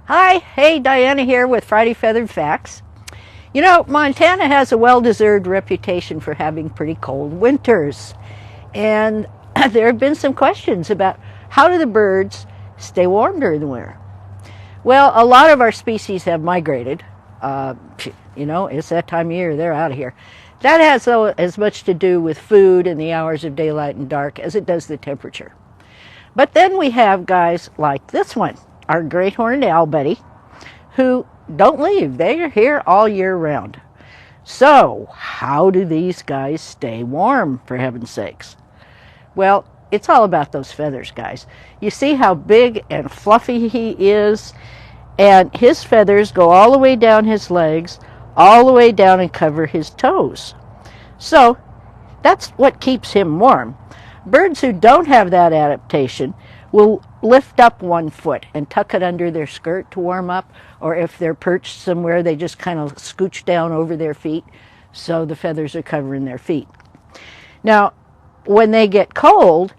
Hi, hey, Diana here with Friday Feathered Facts. You know, Montana has a well-deserved reputation for having pretty cold winters. And there have been some questions about how do the birds stay warm during the winter? Well, a lot of our species have migrated. It's that time of year, they're out of here. That has as much to do with food and the hours of daylight and dark as it does the temperature. But then we have guys like this one, our great horned owl buddy, who don't leave. They're here all year round. So, how do these guys stay warm, for heaven's sakes? Well, it's all about those feathers, guys. You see how big and fluffy he is, and his feathers go all the way down his legs, all the way down and cover his toes. So, that's what keeps him warm. Birds who don't have that adaptation will lift up one foot and tuck it under their skirt to warm up, or if they're perched somewhere, they just kind of scooch down over their feet so the feathers are covering their feet. Now, when they get cold,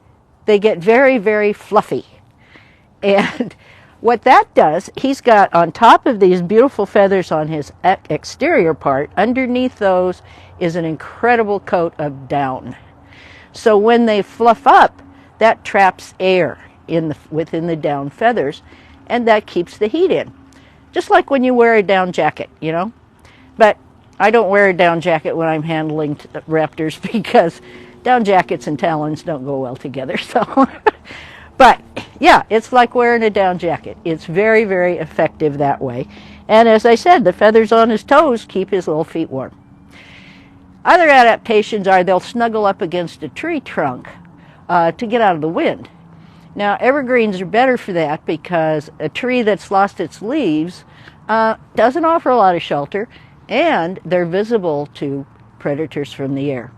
they get very, very fluffy. And what that does, he's got on top of these beautiful feathers on his exterior part, underneath those is an incredible coat of down. So when they fluff up, that traps air within the down feathers, and that keeps the heat in. Just like when you wear a down jacket, you know. But I don't wear a down jacket when I'm handling raptors because down jackets and talons don't go well together. So, but yeah, it's like wearing a down jacket. It's very, very effective that way. And as I said, the feathers on his toes keep his little feet warm. Other adaptations are they'll snuggle up against a tree trunk to get out of the wind. Now, evergreens are better for that because a tree that's lost its leaves doesn't offer a lot of shelter, and they're visible to predators from the air.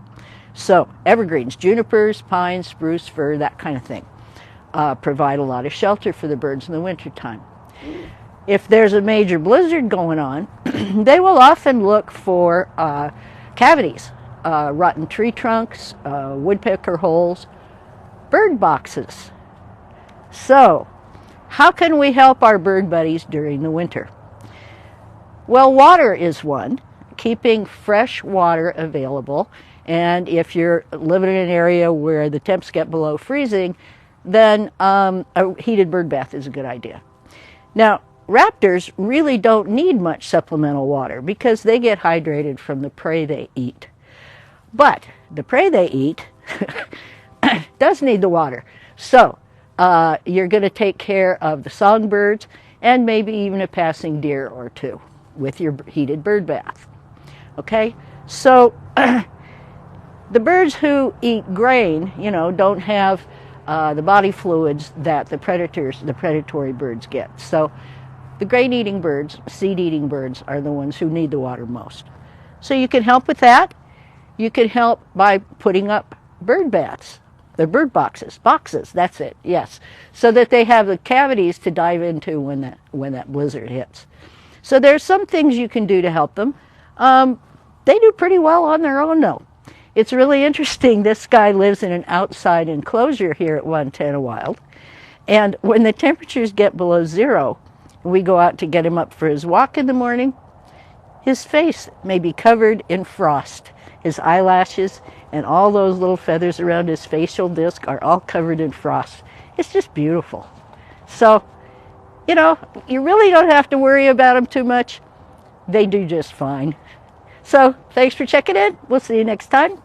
So, evergreens, junipers, pines, spruce, fir, that kind of thing, provide a lot of shelter for the birds in the wintertime. If there's a major blizzard going on, they will often look for cavities, rotten tree trunks, woodpecker holes, bird boxes. So, how can we help our bird buddies during the winter? Well, water is one, keeping fresh water available. And if you're living in an area where the temps get below freezing, then a heated bird bath is a good idea. Now, raptors really don't need much supplemental water because they get hydrated from the prey they eat. But the prey they eat does need the water. So you're going to take care of the songbirds and maybe even a passing deer or two with your heated bird bath. Okay? So the birds who eat grain, don't have the body fluids that the predatory birds get. So the grain-eating birds, seed-eating birds, are the ones who need the water most. So you can help with that. You can help by putting up bird baths. They're bird boxes, that's it, yes. So that they have the cavities to dive into when that blizzard hits. So there's some things you can do to help them. They do pretty well on their own, though. It's really interesting. This guy lives in an outside enclosure here at Montana Wild. And when the temperatures get below zero, we go out to get him up for his walk in the morning, his face may be covered in frost. His eyelashes and all those little feathers around his facial disc are all covered in frost. It's just beautiful. So, you really don't have to worry about them too much. They do just fine. So, thanks for checking in. We'll see you next time.